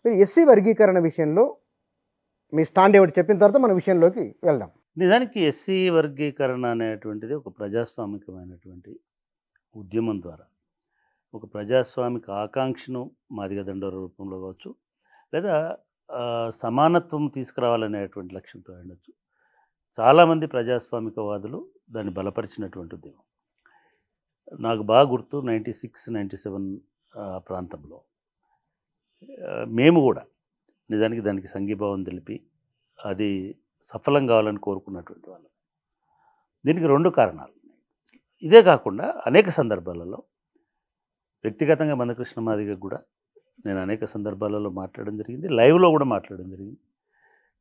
మీరు ఎస్సీ వర్గీకరణ విషయంలో మీ స్టాండ్ ఏమిటి చెప్పిన తర్వాత మన విషయంలోకి వెళ్దాం. నిజానికి ఎస్సీ వర్గీకరణ అనేటువంటిది ఒక ప్రజాస్వామికమైనటువంటి ఉద్యమం ద్వారా ఒక ప్రజాస్వామిక ఆకాంక్షను మాదిగ దండోర రూపంలో కావచ్చు, లేదా సమానత్వం తీసుకురావాలనేటువంటి లక్ష్యంతో ఉండొచ్చు. చాలామంది ప్రజాస్వామికవాదులు దాన్ని బలపరిచినటువంటి ఉద్యమం. నాకు బాగా గుర్తు 96, 97 ప్రాంతంలో మేము కూడా నిజానికి దానికి సంఘీభావం తెలిపి అది సఫలం కావాలని కోరుకున్నటువంటి వాళ్ళు. దీనికి 2 కారణాలు ఉన్నాయి. ఇదే కాకుండా అనేక సందర్భాలలో వ్యక్తిగతంగా మందకృష్ణ మాదిగ కూడా నేను అనేక సందర్భాలలో మాట్లాడడం జరిగింది, లైవ్లో కూడా మాట్లాడడం జరిగింది.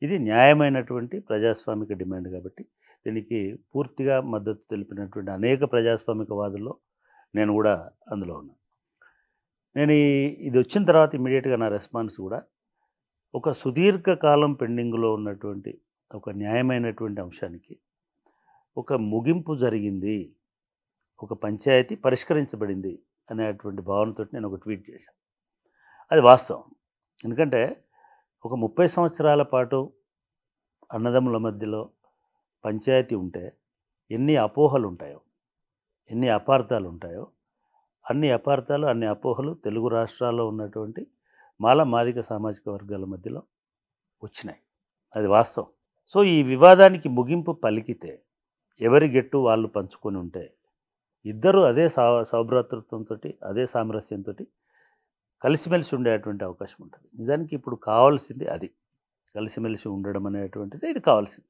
ఇది న్యాయమైనటువంటి ప్రజాస్వామిక డిమాండ్ కాబట్టి దీనికి పూర్తిగా మద్దతు తెలిపినటువంటి అనేక ప్రజాస్వామికవాదుల్లో నేను కూడా అందులో ఉన్నాను. నేను ఇది వచ్చిన తర్వాత ఇమ్మీడియట్గా నా రెస్పాన్స్ కూడా ఒక సుదీర్ఘకాలం పెండింగ్లో ఉన్నటువంటి ఒక న్యాయమైనటువంటి అంశానికి ఒక ముగింపు జరిగింది, ఒక పంచాయతీ పరిష్కరించబడింది అనేటువంటి భావనతో నేను ఒక ట్వీట్ చేశాను. అది వాస్తవం. ఎందుకంటే ఒక 30 సంవత్సరాల పాటు అన్నదమ్ముల మధ్యలో పంచాయతీ ఉంటే ఎన్ని అపోహలు ఉంటాయో, ఎన్ని అపార్థాలు ఉంటాయో, అన్ని అపార్థాలు అన్ని అపోహలు తెలుగు రాష్ట్రాల్లో ఉన్నటువంటి మాదిగ సామాజిక వర్గాల మధ్యలో వచ్చినాయి. అది వాస్తవం. సో ఈ వివాదానికి ముగింపు పలికితే ఎవరి గెట్టు వాళ్ళు పంచుకొని ఉంటే ఇద్దరు అదే సౌభ్రాతృత్వంతో అదే సామరస్యంతో కలిసిమెలిసి ఉండేటువంటి అవకాశం ఉంటుంది. నిజానికి ఇప్పుడు కావాల్సింది అది, కలిసిమెలిసి ఉండడం అనేటువంటిది ఇది కావాల్సింది.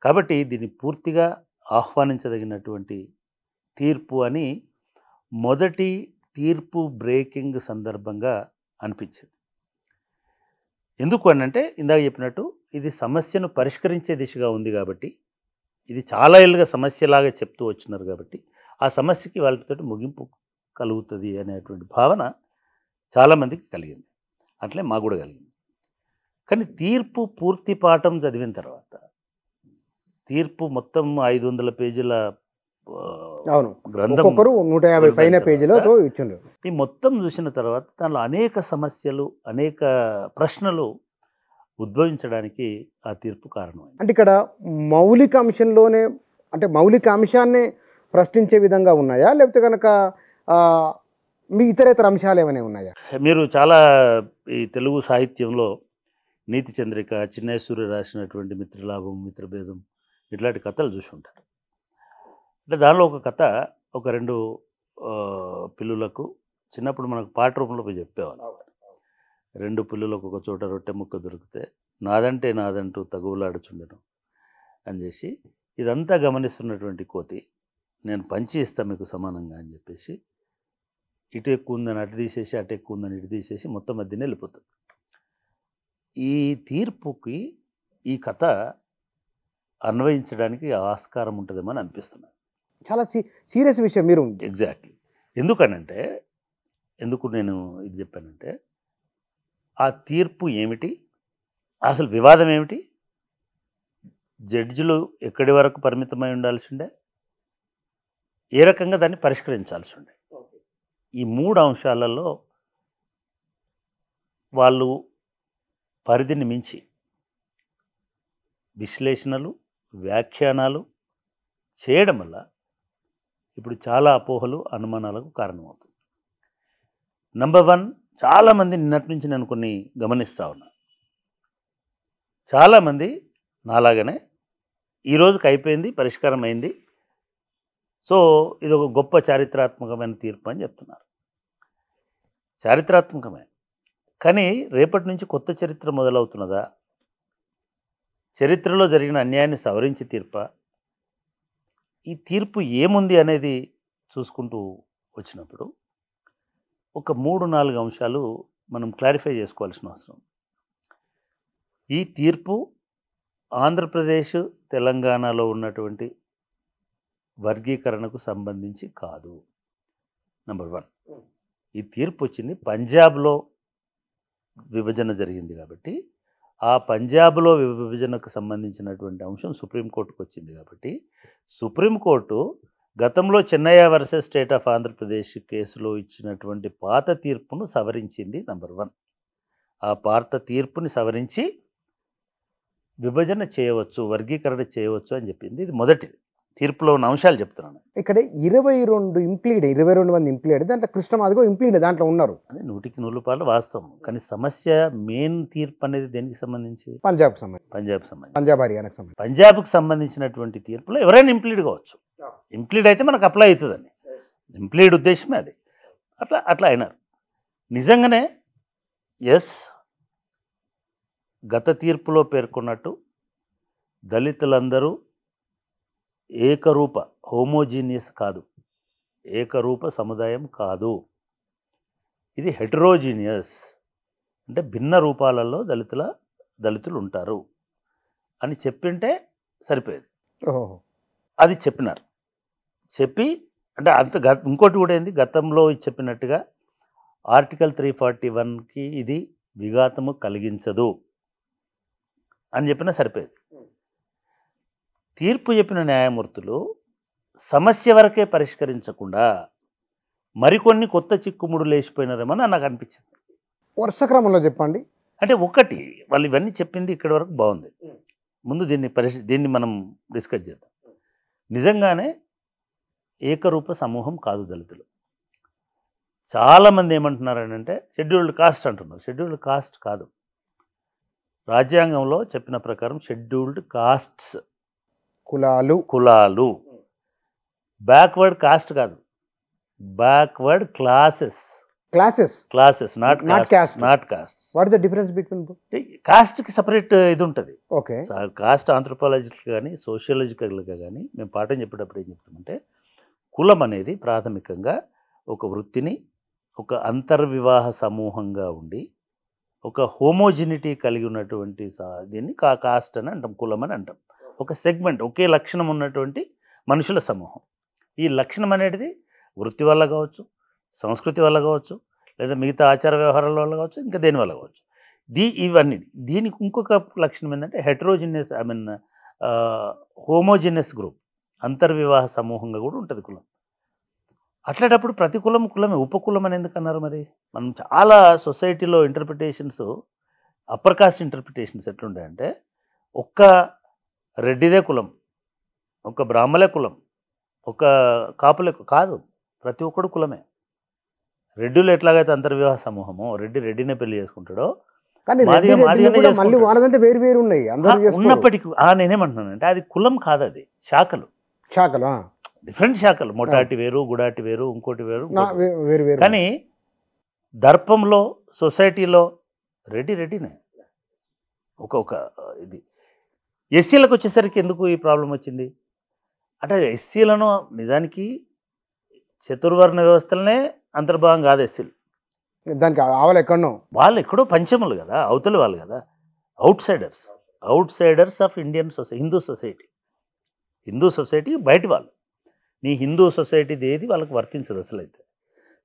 కాబట్టి దీన్ని పూర్తిగా ఆహ్వానించదగినటువంటి తీర్పు అని మొదటి తీర్పు బ్రేకింగ్ సందర్భంగా అనిపించింది. ఎందుకు అనంటే ఇందాక చెప్పినట్టు ఇది సమస్యను పరిష్కరించే దిశగా ఉంది కాబట్టి, ఇది చాలా ఏళ్ళుగా సమస్యలాగా చెప్తూ వచ్చినారు కాబట్టి ఆ సమస్యకి వాళ్ళతో ముగింపు కలుగుతుంది అనేటువంటి భావన చాలామందికి కలిగింది. అట్లే మాకు కూడా కలిగింది. కానీ తీర్పు పూర్తి పాఠం చదివిన తర్వాత, తీర్పు మొత్తం 500 పేజీల గ్రంథం, 150 పైన పేజీలతో ఇచ్చిండ్రు. ఈ మొత్తం చూసిన తర్వాత దానిలో అనేక సమస్యలు, అనేక ప్రశ్నలు ఉద్భవించడానికి ఆ తీర్పు కారణమైంది. అంటే ఇక్కడ మౌలిక అంశంలోనే, అంటే మౌలిక అంశాన్ని ప్రశ్నించే విధంగా ఉన్నాయా, లేకపోతే కనుక మీ ఇతరేతర అంశాలు ఏమైనా ఉన్నాయా? మీరు చాలా ఈ తెలుగు సాహిత్యంలో నీతి చంద్రిక, చిన్నేశ్వరి రాసినటువంటి మిత్రలాభం, మిత్రభేదం ఇట్లాంటి కథలు చూసి ఉంటారు. అంటే దానిలో ఒక కథ, ఒక 2 పిల్లులకు చిన్నప్పుడు మనకు పాట రూపంలో పోయి చెప్పేవాళ్ళు. 2 పిల్లులకు ఒక చోట రొట్టె ముక్క దొరికితే నాదంటే నాదంటూ తగువులాడుచుండెను అని చేసి, ఇదంతా గమనిస్తున్నటువంటి కోతి నేను పంచి ఇస్తా మీకు సమానంగా అని చెప్పేసి ఇటు ఎక్కువ ఉందని అటు తీసేసి, అటు ఎక్కువ ఉందని ఇటు తీసేసి మొత్తం మధ్యనే వెళ్ళిపోతుంది. ఈ తీర్పుకి ఈ కథ అన్వయించడానికి ఆస్కారం ఉంటుందేమో అని అనిపిస్తుంది. చాలా సీరియస్ విషయం. మీరు ఎగ్జాక్ట్లీ ఎందుకనంటే, ఎందుకు నేను ఇది చెప్పానంటే, ఆ తీర్పు ఏమిటి, అసలు వివాదం ఏమిటి, జడ్జిలు ఎక్కడి వరకు పరిమితమై ఉండాల్సి ఉండే, ఏ రకంగా దాన్ని పరిష్కరించాల్సి ఉండే, ఈ 3 అంశాలలో వాళ్ళు పరిధిని మించి విశ్లేషణలు, వ్యాఖ్యానాలు చేయడం వల్ల ఇప్పుడు చాలా అపోహలు, అనుమానాలకు కారణమవుతుంది. నంబర్ 1, చాలామంది నిన్నటి నుంచి నేను కొన్ని గమనిస్తూ ఉన్నా. చాలామంది నాలాగనే ఈరోజుకి అయిపోయింది, పరిష్కారం అయింది, సో ఇది ఒక గొప్ప చారిత్రాత్మకమైన తీర్పు అని చెప్తున్నారు. చారిత్రాత్మకమే, కానీ రేపటి నుంచి కొత్త చరిత్ర మొదలవుతున్నదా, చరిత్రలో జరిగిన అన్యాయాన్ని సవరించి తీర్పా, ఈ తీర్పు ఏముంది అనేది చూసుకుంటూ వచ్చినప్పుడు ఒక 3-4 అంశాలు మనం క్లారిఫై చేసుకోవాల్సిన అవసరం. ఈ తీర్పు ఆంధ్రప్రదేశ్, తెలంగాణలో ఉన్నటువంటి వర్గీకరణకు సంబంధించి కాదు. నంబర్ 1, ఈ తీర్పు వచ్చింది పంజాబ్లో విభజన జరిగింది కాబట్టి, ఆ పంజాబ్లో విభజనకు సంబంధించినటువంటి అంశం సుప్రీంకోర్టుకు వచ్చింది కాబట్టి, సుప్రీంకోర్టు గతంలో Chennaiah versus state of Andhra Pradesh కేసులో ఇచ్చినటువంటి పాత తీర్పును సవరించింది. నంబర్ 1. ఆ పాత తీర్పుని సవరించి విభజన చేయవచ్చు, వర్గీకరణ చేయవచ్చు అని చెప్పింది. ఇది మొదటిది. తీర్పులో ఉన్న అంశాలు చెప్తున్నాను. ఇక్కడ 22 మంది ఇంప్లీడ్, దాంట్లో కృష్ణమాదిగో ఇంప్లీడ్ దాంట్లో ఉన్నారు. అది 100% వాస్తవం. కానీ సమస్య మెయిన్ తీర్పు అనేది దేనికి సంబంధించి? పంజాబ్కి సంబంధించి, పంజాబ్ సంబంధించి. పంజాబ్ హర్యానాకు సంబంధించి. పంజాబ్కి సంబంధించినటువంటి తీర్పులో ఎవరైనా ఇంప్లీడ్ కావచ్చు. ఇంప్లీడ్ అయితే మనకు అప్లై అవుతుందని ఇంప్లీడ్ ఉద్దేశమే అది. అట్లా అయినారు. నిజంగానే ఎస్, గత తీర్పులో పేర్కొన్నట్టు దళితులందరూ ఏకరూప హోమోజీనియస్ కాదు, ఏకరూప సముదాయం కాదు. ఇది హెటరోజీనియస్, అంటే భిన్న రూపాలలో దళితులు ఉంటారు అని చెప్పింటే సరిపోయేది. ఓహో, అది చెప్పినారు. చెప్పి అంటే ఇంకోటి కూడా ఏంది, గతంలో చెప్పినట్టుగా ఆర్టికల్ 341కి ఇది విఘాతము కలిగించదు అని చెప్పినా సరిపోయేది. తీర్పు చెప్పిన న్యాయమూర్తులు సమస్య వరకే పరిష్కరించకుండా మరికొన్ని కొత్త చిక్కుముడు లేచిపోయినారేమని నాకు అనిపించింది. వరుస క్రమంలో చెప్పండి. అంటే ఒకటి, వాళ్ళు ఇవన్నీ చెప్పింది ఇక్కడి వరకు బాగుంది. ముందు దీన్ని మనం డిస్కస్ చేద్దాం. నిజంగానే ఏకరూప సమూహం కాదు దళితులు. చాలామంది ఏమంటున్నారనంటే షెడ్యూల్డ్ కాస్ట్ అంటున్నారు. షెడ్యూల్డ్ కాస్ట్ కాదు. రాజ్యాంగంలో చెప్పిన ప్రకారం షెడ్యూల్డ్ కాస్ట్స్, కులాలు. బ్యాక్వర్డ్ కాస్ట్ కాదు, backward classes, not caste. What the difference between కాస్ట్కి సపరేట్ ఇది ఉంటుంది. ఓకే, కాస్ట్ ఆంథ్రోపాలజికల్ కానీ సోషియాలజికల్గా కానీ మేము పాఠం చెప్పేటప్పుడు ఏం చెప్తామంటే, కులం అనేది ప్రాథమికంగా ఒక వృత్తిని ఒక అంతర్వివాహ సమూహంగా ఉండి ఒక హోమోజినిటీ కలిగి ఉన్నటువంటి దీన్ని కాస్ట్ అని అంటాం, కులం అని అంటాం. ఒక సెగ్మెంట్, ఒకే లక్షణం ఉన్నటువంటి మనుషుల సమూహం. ఈ లక్షణం అనేది వృత్తి వల్ల కావచ్చు, సంస్కృతి వల్ల కావచ్చు, లేదా మిగతా ఆచార వ్యవహారాల వల్ల కావచ్చు, ఇంకా దేని వల్ల కావచ్చు. ఇవన్నీ. దీనికి ఇంకొక లక్షణం ఏంటంటే హెటరోజినియస్, హోమోజినియస్ గ్రూప్, అంతర్వివాహ సమూహంగా కూడా ఉంటుంది కులం. అట్లాంటప్పుడు ప్రతి కులమే. ఉపకులం అని ఎందుకు అన్నారు మరి? మనం చాలా సొసైటీలో ఇంటర్ప్రిటేషన్స్, అప్పర్ కాస్ట్ ఇంటర్ప్రిటేషన్స్ ఎట్లుంటాయంటే, ఒక్క రెడ్డిదే కులం, ఒక బ్రాహ్మలే కులం, ఒక కాపులే కాదు, ప్రతి ఒక్కడు కులమే. రెడ్డిలో ఎట్లాగైతే అంతర్వివాహ సమూహమో, రెడ్డినే పెళ్లి చేసుకుంటాడో, ఉన్నప్పటికీ నేనేమంటున్నానంటే అది కులం కాదు, అది శాఖలు, డిఫరెంట్ శాఖలు. మొటాటి వేరు, గుడాటి వేరు, ఇంకోటి వేరు. కానీ దర్పంలో, సొసైటీలో రెడ్డినే ఒక ఇది. ఎస్సీలకు వచ్చేసరికి ఎందుకు ఈ ప్రాబ్లం వచ్చింది అంటే, ఎస్సీలను నిజానికి చతుర్వర్ణ వ్యవస్థలనే అంతర్భాగం కాదు ఎస్సీలు. దానికి వాళ్ళు ఎక్కడో పంచములు కదా, అవతలి వాళ్ళు కదా, outsiders of Indian society, Hindu society బయటి వాళ్ళు. నీ హిందూ సొసైటీది ఏది వాళ్ళకి వర్తించదు అసలు. అయితే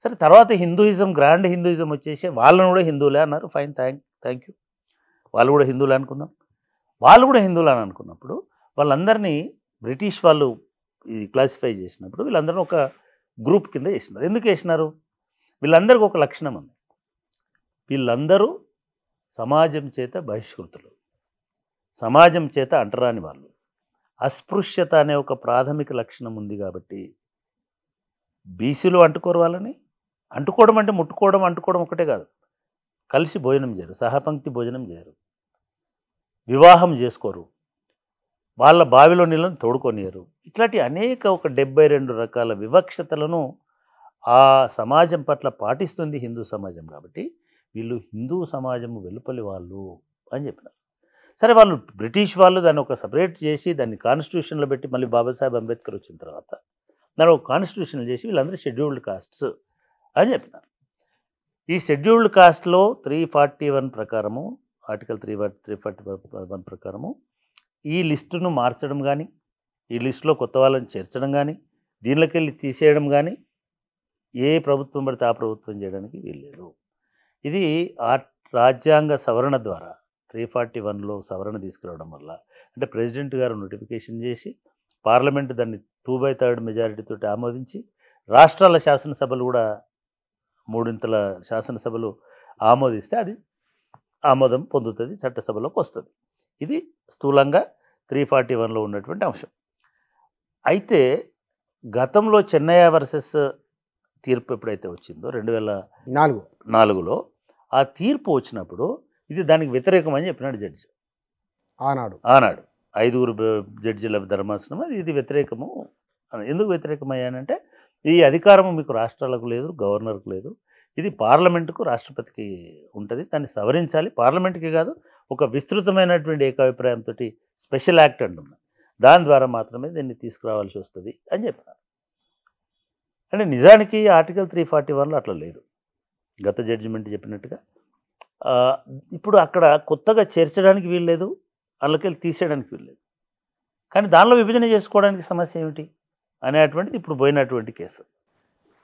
సరే, తర్వాత హిందూయిజం, గ్రాండ్ హిందూయిజం వచ్చేసి వాళ్ళను కూడా హిందువులే అన్నారు. Fine, thank you. వాళ్ళు కూడా హిందువులే అనుకుందాం. వాళ్ళు కూడా హిందువులు అని అనుకున్నప్పుడు వాళ్ళందరినీ బ్రిటిష్ వాళ్ళు క్లాసిఫై చేసినప్పుడు వీళ్ళందరూ ఒక గ్రూప్ కింద చేసినారు. ఎందుకు చేసినారు? వీళ్ళందరికీ ఒక లక్షణం ఉంది. వీళ్ళందరూ సమాజం చేత బహిష్కృతులు, సమాజం చేత అంటరాని వాళ్ళు. అస్పృశ్యత అనే ఒక ప్రాథమిక లక్షణం ఉంది కాబట్టి బీసీలు అంటుకోరు వాళ్ళని. అంటుకోవడం అంటే అంటుకోవడం ఒకటే కాదు, కలిసి భోజనం చేయరు, సహపంక్తి భోజనం చేయరు, వివాహం చేసుకోరు, వాళ్ళ బావిలో నీళ్ళని తోడుకొనియరు. ఇట్లాంటి అనేక ఒక 72 రకాల వివక్షతలను ఆ సమాజం పట్ల పాటిస్తుంది హిందూ సమాజం. కాబట్టి వీళ్ళు హిందూ సమాజం వెలుపలి వాళ్ళు అని చెప్పినారు. సరే, వాళ్ళు బ్రిటిష్ వాళ్ళు దాన్ని ఒక సపరేట్ చేసి దాన్ని కాన్స్టిట్యూషన్లో పెట్టి, మళ్ళీ బాబాసాహెబ్ అంబేద్కర్ వచ్చిన తర్వాత దాన్ని ఒక కాన్స్టిట్యూషన్ చేసి వీళ్ళందరూ షెడ్యూల్డ్ కాస్ట్స్ అని చెప్పినారు. ఈ షెడ్యూల్డ్ కాస్ట్లో 341 ప్రకారము, ఆర్టికల్ 341 ప్రకారము ఈ లిస్టును మార్చడం కానీ, ఈ లిస్టులో కొత్త వాళ్ళని చేర్చడం కానీ, దీనిలోకి వెళ్ళి తీసేయడం కానీ ఏ ప్రభుత్వం పడితే ఆ ప్రభుత్వం చేయడానికి వీల్లేదు. ఇది రాజ్యాంగ సవరణ ద్వారా 341లో సవరణ తీసుకురావడం వల్ల, అంటే ప్రెసిడెంట్ గారు నోటిఫికేషన్ చేసి పార్లమెంటు దాన్ని 2/3 మెజారిటీతో ఆమోదించి, రాష్ట్రాల శాసనసభలు కూడా 3/4 శాసనసభలు ఆమోదిస్తే అది ఆమోదం పొందుతుంది, చట్టసభలోకి వస్తుంది. ఇది స్థూలంగా 341లో ఉన్నటువంటి అంశం. అయితే గతంలో చెన్నయ్య వర్సెస్ తీర్పు ఎప్పుడైతే వచ్చిందో 2004లో ఆ తీర్పు వచ్చినప్పుడు ఇది దానికి వ్యతిరేకమని చెప్పినాడు జడ్జి ఆనాడు. ఆనాడు 5 జడ్జిల ధర్మాసనం ఇది వ్యతిరేకము. ఎందుకు వ్యతిరేకమయ్యానంటే ఈ అధికారము మీకు రాష్ట్రాలకు లేదు, గవర్నర్కు లేదు, ఇది పార్లమెంటుకు రాష్ట్రపతికి ఉంటుంది, దాన్ని సవరించాలి. పార్లమెంట్కి కాదు, ఒక విస్తృతమైనటువంటి ఏకాభిప్రాయంతో స్పెషల్ యాక్ట్ అంటున్నాం, దాని ద్వారా మాత్రమే దీన్ని తీసుకురావాల్సి వస్తుంది అని చెప్పినారు. అంటే నిజానికి ఆర్టికల్ 341లో అట్లా లేదు, గత జడ్జిమెంట్ చెప్పినట్టుగా. ఇప్పుడు అక్కడ కొత్తగా చేర్చడానికి వీల్లేదు, అందులోకెళ్ళి తీసేయడానికి వీల్లేదు. కానీ దానిలో విభజన చేసుకోవడానికి సమస్య ఏమిటి అనేటువంటిది ఇప్పుడు పోయినటువంటి కేసు.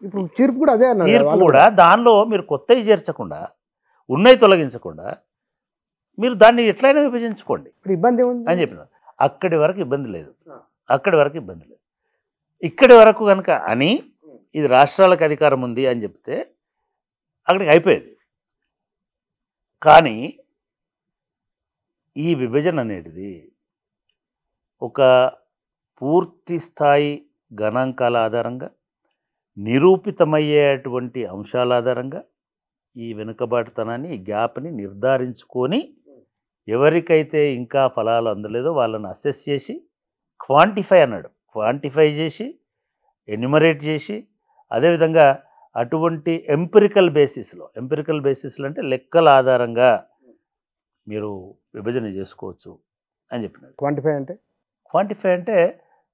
ఇప్పుడు తీర్పు కూడా అదే అన్నారు. తీర్పు కూడా దానిలో మీరు కొత్తవి చేర్చకుండా, ఉన్నవి తొలగించకుండా మీరు దాన్ని ఎట్లయినా విభజించుకోండి ఇబ్బంది ఏముంది అని చెప్పినారు. అక్కడి వరకు ఇబ్బంది లేదు, అక్కడి వరకు ఇబ్బంది లేదు. ఇక్కడి వరకు కనుక అని ఇది రాష్ట్రాలకు అధికారం ఉంది అని చెప్తే అక్కడికి అయిపోయేది. కానీ ఈ విభజన అనేది ఒక పూర్తి స్థాయి గణాంకాల ఆధారంగా, నిరూపితమయ్యేటువంటి అంశాల ఆధారంగా ఈ వెనుకబాటుతనాన్ని, ఈ గ్యాప్ని నిర్ధారించుకొని ఎవరికైతే ఇంకా ఫలాలు అందలేదో వాళ్ళని అసెస్ చేసి క్వాంటిఫై అన్నాడు, క్వాంటిఫై చేసి ఎన్యుమరేట్ చేసి, అదేవిధంగా అటువంటి ఎంపిరికల్ బేసిస్లో అంటే లెక్కల ఆధారంగా మీరు విభజన చేసుకోవచ్చు అని చెప్పినాడు. క్వాంటిఫై అంటే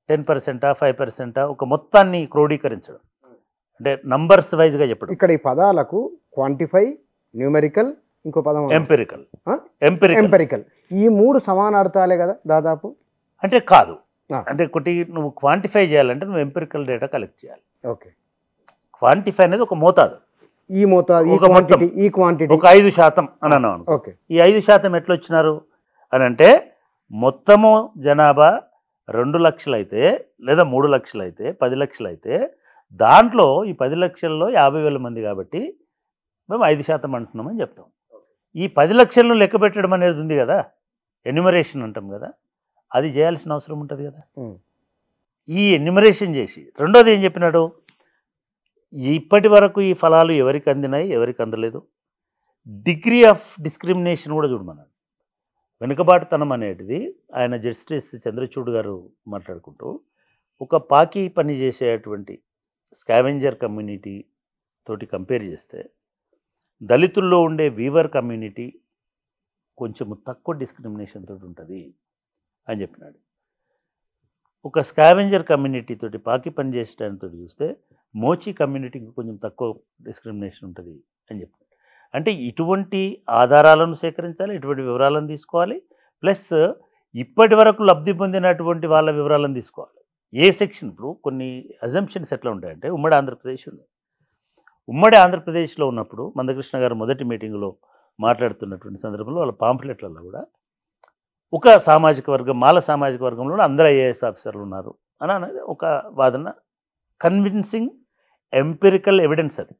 10%, 5% ఒక మొత్తాన్ని క్రోడీకరించడం, అంటే నంబర్స్ వైజ్గా చెప్పడం. ఇక్కడ ఈ పదాలకు క్వాంటిఫై, న్యూమెరికల్, ఇంకో పదం ఎంపిరికల్, ఈ 3 సమానార్థాలే కదా దాదాపు. అంటే కాదు, అంటే ఒకటి నువ్వు క్వాంటిఫై చేయాలంటే నువ్వు ఎంపిరికల్ డేటా కలెక్ట్ చేయాలి. ఓకే, క్వాంటిఫై అనేది ఒక మోతాదు, ఈ మోతాదు, ఈ క్వాంటిటీ ఒక 5% అని అన్నాను. ఓకే, ఈ 5% ఎట్లా వచ్చినారు అని అంటే మొత్తము జనాభా 2 లక్షలు అయితే, లేదా 3 లక్షలు అయితే, 10 లక్షలు అయితే, దాంట్లో ఈ 10 లక్షల్లో 50,000 మంది కాబట్టి మేము 5% అంటున్నామని చెప్తాం. ఈ 10 లక్షలను లెక్క పెట్టడం అనేది ఉంది కదా, ఎన్యుమరేషన్ అంటాం కదా, అది చేయాల్సిన అవసరం ఉంటుంది కదా. ఈ ఎన్యుమరేషన్ చేసి రెండోది ఏం చెప్పినాడు, ఇప్పటి వరకు ఈ ఫలాలు ఎవరికి అందినాయి, ఎవరికి అందలేదు, డిగ్రీ ఆఫ్ డిస్క్రిమినేషన్ కూడా చూడమన్నాడు. వెనుకబాటుతనం అనేటిది ఆయన జస్టిస్ చంద్రచూడ్ గారు మాట్లాడుకుంటూ ఒక పాకి పని చేసేటువంటి స్కావెంజర్ కమ్యూనిటీ తోటి కంపేర్ చేస్తే దళితుల్లో ఉండే వీవర్ కమ్యూనిటీ కొంచెం తక్కువ డిస్క్రిమినేషన్ తోటి ఉంటుంది అని చెప్పినాడు. ఒక స్కావెంజర్ కమ్యూనిటీ తోటి పాకి పని చేసేటానితో చూస్తే మోచి కమ్యూనిటీకి కొంచెం తక్కువ డిస్క్రిమినేషన్ ఉంటుంది అని చెప్పినాడు. అంటే ఇటువంటి ఆధారాలను సేకరించాలి, ఇటువంటి వివరాలను తీసుకోవాలి, ప్లస్ ఇప్పటి వరకు లబ్ధి పొందినటువంటి వాళ్ళ వివరాలను తీసుకోవాలి. ఏ సెక్షన్, ఇప్పుడు కొన్ని అజంప్షన్స్ ఎట్లా ఉంటాయంటే, ఉమ్మడి ఆంధ్రప్రదేశ్ ఉంది. ఉమ్మడి ఆంధ్రప్రదేశ్లో ఉన్నప్పుడు మందకృష్ణ గారు మొదటి మీటింగ్లో మాట్లాడుతున్నటువంటి సందర్భంలో వాళ్ళ పాంఫ్లెట్లలో కూడా ఒక సామాజిక వర్గం, మాల సామాజిక వర్గంలో అందరూ ఐఏఎస్ ఆఫీసర్లు ఉన్నారు అని అనేది ఒక వాదన, కన్విన్సింగ్ ఎంపిరికల్ ఎవిడెన్స్. అది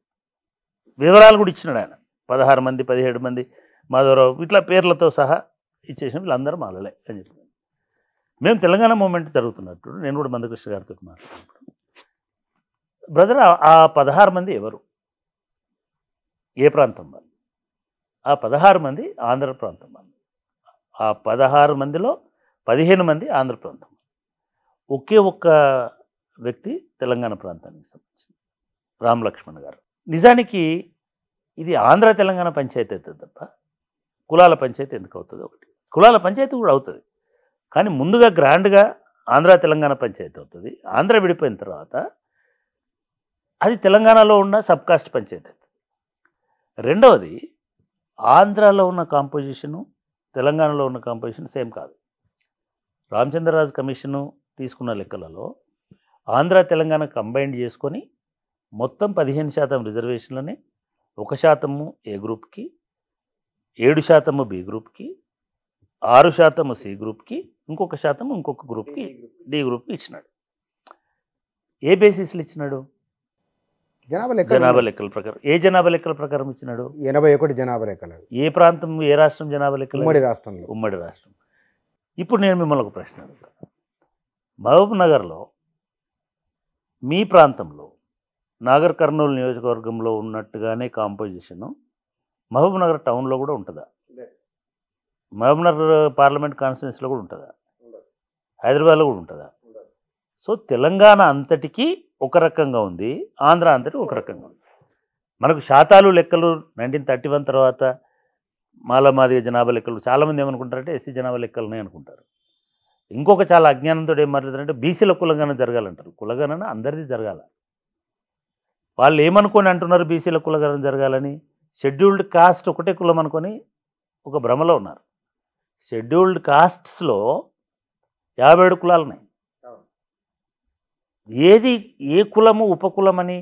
వివరాలు కూడా ఇచ్చినాడు ఆయన. 16 మంది, 17 మంది, మాధవరావు ఇట్లా పేర్లతో సహా ఇచ్చేసిన వీళ్ళందరూ మాలలే అని చెప్పి. మేము తెలంగాణ మూమెంట్ జరుగుతున్నట్టు నేను కూడా మందకృష్ణ గారితో మాట్లాడినప్పుడు, బ్రదర్ ఆ 16 మంది ఎవరు, ఏ ప్రాంతం వాళ్ళు? ఆ 16 మంది ఆంధ్ర ప్రాంతం వాళ్ళు. ఆ 16 మందిలో 15 మంది ఆంధ్ర ప్రాంతం, ఒకే ఒక్క వ్యక్తి తెలంగాణ ప్రాంతానికి సంబంధించిన రామ్ లక్ష్మణ్ గారు. నిజానికి ఇది ఆంధ్ర తెలంగాణ పంచాయతీ అవుతుంది తప్ప కులాల పంచాయతీ ఎందుకు అవుతుంది? ఒకటి, కులాల పంచాయతీ కూడా అవుతుంది, కానీ ముందుగా గ్రాండ్గా ఆంధ్ర తెలంగాణ పంచాయతీ అవుతుంది. ఆంధ్ర విడిపోయిన తర్వాత అది తెలంగాణలో ఉన్న సబ్ కాస్ట్ పంచాయతీ అవుతుంది. రెండవది, ఆంధ్రాలో ఉన్న కాంపోజిషను తెలంగాణలో ఉన్న కాంపోజిషన్ సేమ్ కాదు. రామచంద్రరాజు కమిషను తీసుకున్న లెక్కలలో ఆంధ్ర తెలంగాణ కంబైండ్ చేసుకొని మొత్తం 15% రిజర్వేషన్లని 1% ఏ గ్రూప్కి, 7% బి గ్రూప్కి, 6% సి గ్రూప్కి, ఇంకొక శాతం ఇంకొక గ్రూప్కి, డి గ్రూప్కి ఇచ్చినాడు. ఏ బేసిస్లు ఇచ్చినాడు? జనాభా లెక్కల ప్రకారం. ఏ జనాభా లెక్కల ప్రకారం ఇచ్చినాడు? 81 జనాభా లెక్కలు. ఏ ప్రాంతం, ఏ రాష్ట్రం జనాభా లెక్కలు? ఉమ్మడి రాష్ట్రంలో. ఉమ్మడి రాష్ట్రం. ఇప్పుడు నేను మిమ్మల్ని ఒక ప్రశ్న అడుగుతాను. మహబూబ్ నగర్లో, మీ ప్రాంతంలో, నాగర్ కర్నూలు నియోజకవర్గంలో ఉన్నట్టుగానే కాంపోజిషను మహబూబ్ నగర్ టౌన్లో కూడా ఉంటుందా? మహబూబ్ నగర్ పార్లమెంట్ కాన్స్టిట్యున్సీలో కూడా ఉంటుందా? హైదరాబాద్లో కూడా ఉంటుందా? సో తెలంగాణ అంతటికీ ఒక రకంగా ఉంది, ఆంధ్ర అంతటి ఒక రకంగా ఉంది. మనకు శాతాలు లెక్కలు 1931 తర్వాత మాదిగ జనాభా లెక్కలు చాలామంది ఏమనుకుంటారంటే ఎస్సీ జనాభా లెక్కలు ఉన్నాయి అనుకుంటారు. ఇంకొక చాలా అజ్ఞానంతో ఏం మాట్లాడుతారంటే బీసీల కులగణన జరగాలంటారు. కులగణన అందరిది జరగాల. వాళ్ళు ఏమనుకొని అంటున్నారు బీసీల కులగణన జరగాలని? షెడ్యూల్డ్ కాస్ట్ ఒకటే కులం అనుకొని ఒక భ్రమలో ఉన్నారు. షెడ్యూల్డ్ కాస్ట్స్లో 57 కులాలు ఉన్నాయి. ఏది ఏ కులము ఉపకులం అని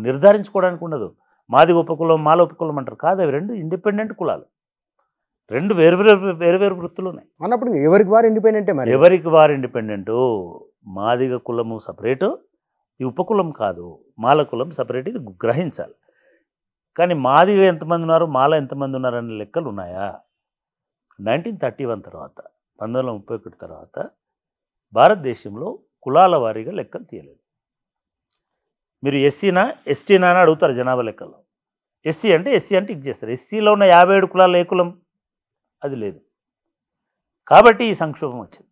నిర్ధారించుకోవడానికి ఉండదు. మాది ఉపకులం, మాల ఉపకులం అంటారు. కాదు, అవి రెండు ఇండిపెండెంట్ కులాలు, రెండు వేరు వృత్తులు ఉన్నాయి అన్నప్పుడు ఎవరికి వారు ఇండిపెండెంటే. మరి ఎవరికి వారు ఇండిపెండెంటు. మాదిగ కులము సపరేటు, ఈ ఉపకులం కాదు. మాల కులం సపరేట్, ఇది గ్రహించాలి. కానీ మాదిగ ఎంతమంది ఉన్నారు, మాల ఎంతమంది ఉన్నారు అనే లెక్కలు ఉన్నాయా? 1931 తర్వాత, 1931 తర్వాత భారతదేశంలో కులాల వారీగా లెక్కలు తీయలేదు. మీరు ఎస్సీనా ఎస్టీనా అని అడుగుతారు జనాభా లెక్కల్లో. ఎస్సీ అంటే ఇది చేస్తారు. ఎస్సీలో ఉన్న 57 కులాలు ఏ కులం? అది లేదు. కాబట్టి ఈ సంక్షోభం వచ్చింది.